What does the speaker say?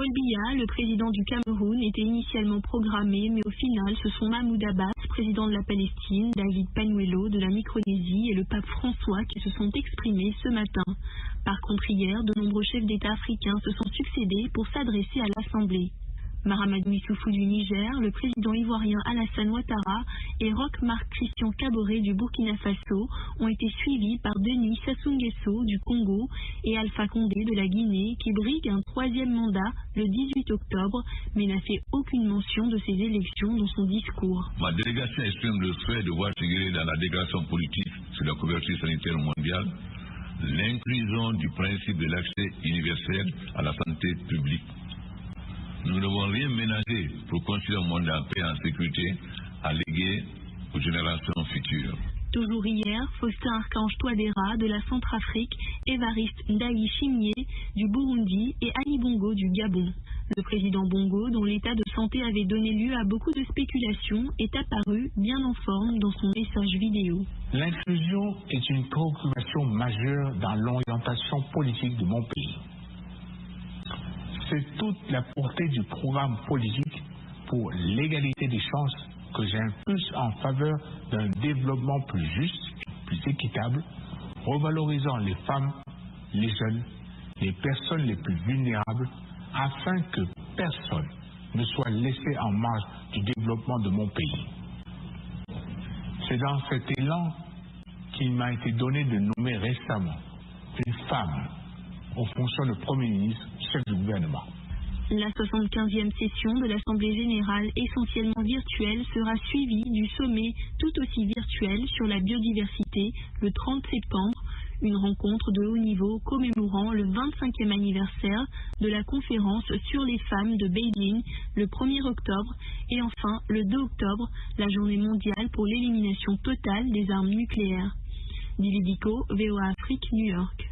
Paul Biya, le président du Cameroun, était initialement programmé, mais au final, ce sont Mahmoud Abbas, président de la Palestine, David Panuelo de la Micronésie et le pape François qui se sont exprimés ce matin. Par contre, hier, de nombreux chefs d'État africains se sont succédés pour s'adresser à l'Assemblée. Mahamadou Issoufou du Niger, le président ivoirien Alassane Ouattara et Roch Marc Christian Kaboré du Burkina Faso ont été suivis par Denis Sassou Nguesso du Congo et Alpha Condé de la Guinée qui brigue un troisième mandat le 18 octobre mais n'a fait aucune mention de ces élections dans son discours. Ma délégation exprime le souhait de voir figurer dans la déclaration politique sur la couverture sanitaire mondiale l'inclusion du principe de l'accès universel à la santé publique. Nous n'avons rien ménagé pour construire un monde en paix et en sécurité à léguer aux générations futures. Toujours hier, Faustin Archange Touadéra de la Centrafrique, Évariste Ndayi Chimier du Burundi et Ali Bongo du Gabon. Le président Bongo, dont l'état de santé avait donné lieu à beaucoup de spéculations, est apparu bien en forme dans son message vidéo. L'inclusion est une préoccupation majeure dans l'orientation politique de mon pays. C'est toute la portée du programme politique pour l'égalité des chances que j'impulse en faveur d'un développement plus juste, plus équitable, revalorisant les femmes, les jeunes, les personnes les plus vulnérables, afin que personne ne soit laissé en marge du développement de mon pays. C'est dans cet élan qu'il m'a été donné de nommer récemment une femme aux fonctions de Premier ministre, chef du gouvernement. La 75e session de l'Assemblée générale, essentiellement virtuelle, sera suivie du sommet tout aussi virtuel sur la biodiversité le 30 septembre, une rencontre de haut niveau commémorant le 25e anniversaire de la conférence sur les femmes de Beijing le 1er octobre et enfin le 2 octobre, la journée mondiale pour l'élimination totale des armes nucléaires. Dividico, VOA Afrique, New York.